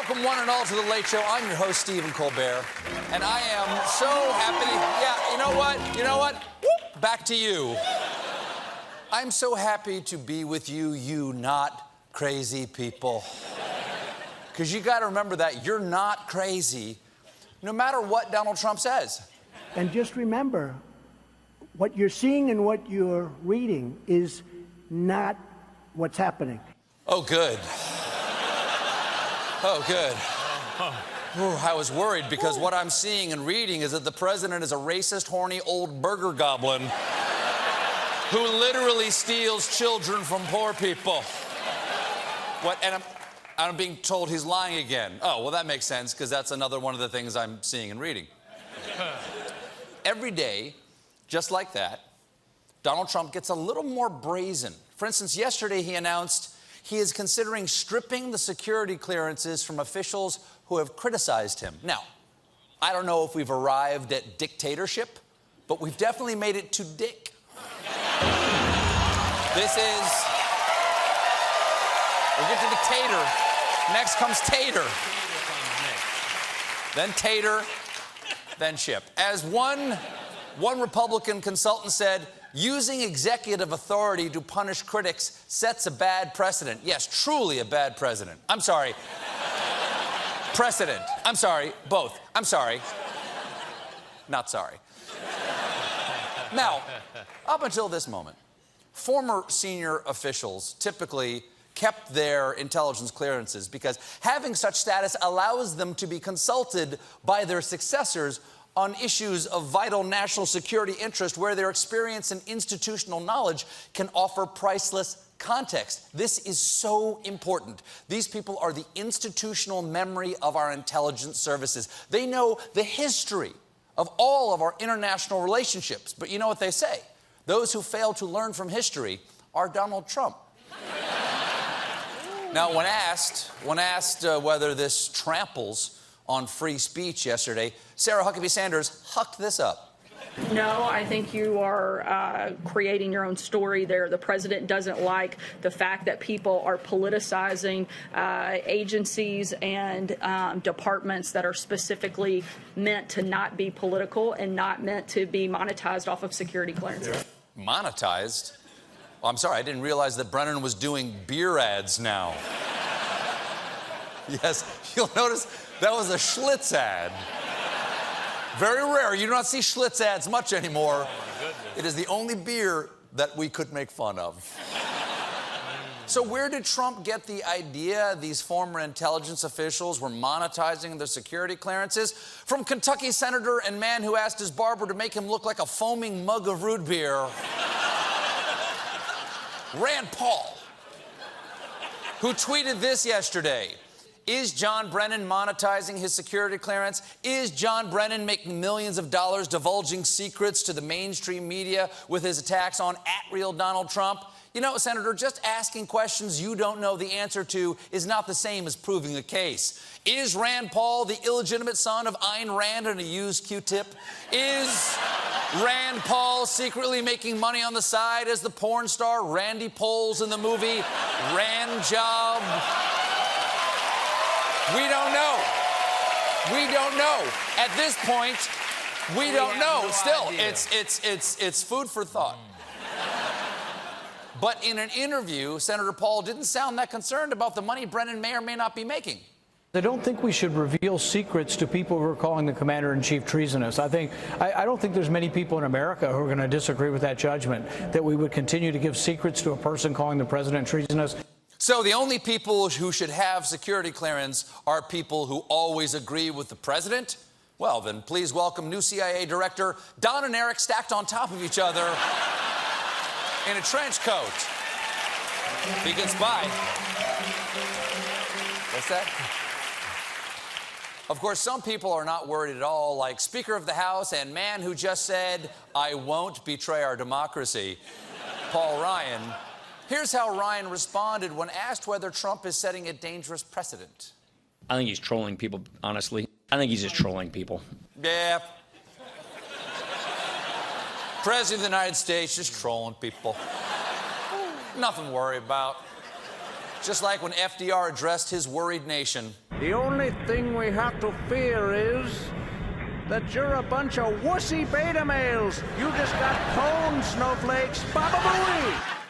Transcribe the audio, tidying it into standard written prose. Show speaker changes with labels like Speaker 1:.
Speaker 1: Welcome, one and all, to The Late Show. I'm your host, Stephen Colbert, and I am so happy to... Yeah, you know what? You know what? Whoop, back to you. I'm so happy to be with you, you not crazy people. Because you got to remember that you're not crazy, no matter what Donald Trump says.
Speaker 2: And just remember, what you're seeing and what you're reading is not what's happening.
Speaker 1: Oh, good. Oh, good. Ooh, I was worried because what I'm seeing and reading is that the president is a racist, horny, old burger goblin who literally steals children from poor people. What? And I'm being told he's lying again. Oh, well, that makes sense, because that's another one of the things I'm seeing and reading. Every day, just like that, Donald Trump gets a little more brazen. For instance, yesterday he announced he is considering stripping the security clearances from officials who have criticized him. Now, I don't know if we've arrived at dictatorship, but we've definitely made it to dick. This is... We'll get to the tater. Next comes tater. Then tater, then chip. As one Republican consultant said, using executive authority to punish critics sets a bad precedent. Yes, truly a bad precedent. I'm sorry. Precedent. I'm sorry. Both. I'm sorry. Not sorry. Now, up until this moment, former senior officials typically kept their intelligence clearances because having such status allows them to be consulted by their successors on issues of vital national security interest where their experience and institutional knowledge can offer priceless context. This is so important. These people are the institutional memory of our intelligence services. They know the history of all of our international relationships. But you know what they say? Those who fail to learn from history are Donald Trump. Now, when asked whether this tramples on free speech yesterday, Sarah Huckabee Sanders hucked this up.
Speaker 3: No, I think you are creating your own story there. The president doesn't like the fact that people are politicizing agencies and departments that are specifically meant to not be political and not meant to be monetized off of security clearances.
Speaker 1: Monetized? Oh, I'm sorry, I didn't realize that Brennan was doing beer ads now. Yes, you'll notice that was a Schlitz ad. Very rare. You do not see Schlitz ads much anymore. Oh, it is the only beer that we could make fun of. So where did Trump get the idea these former intelligence officials were monetizing their security clearances? From Kentucky senator and man who asked his barber to make him look like a foaming mug of root beer, Rand Paul, who tweeted this yesterday. Is John Brennan monetizing his security clearance? Is John Brennan making millions of dollars divulging secrets to the mainstream media with his attacks on @RealDonald Trump? You know, Senator, just asking questions you don't know the answer to is not the same as proving a case. Is Rand Paul the illegitimate son of Ayn Rand and a used Q-tip? Is Rand Paul secretly making money on the side as the porn star Randy Poles in the movie Rand Job? We don't know. We don't know. At this point, we don't know. Still, it's food for thought. But in an interview, Senator Paul didn't sound that concerned about the money Brennan may or may not be making.
Speaker 4: I don't think we should reveal secrets to people who are calling the commander-in-chief treasonous. I don't think there's many people in America who are going to disagree with that judgment, that we would continue to give secrets to a person calling the president treasonous.
Speaker 1: So the only people who should have security clearance are people who always agree with the president? Well, then please welcome new CIA director Don and Eric stacked on top of each other in a trench coat. Begins by... What's that? Of course, some people are not worried at all, like Speaker of the House and man who just said, "I won't betray our democracy," Paul Ryan. Here's how Ryan responded when asked whether Trump is setting a dangerous precedent.
Speaker 5: I think he's trolling people, honestly. I think he's just trolling people.
Speaker 1: Yeah. President of the United States just trolling people. Nothing to worry about. Just like when FDR addressed his worried nation.
Speaker 6: The only thing we have to fear is that you're a bunch of wussy beta males. You just got pwned, snowflakes. Baba booey!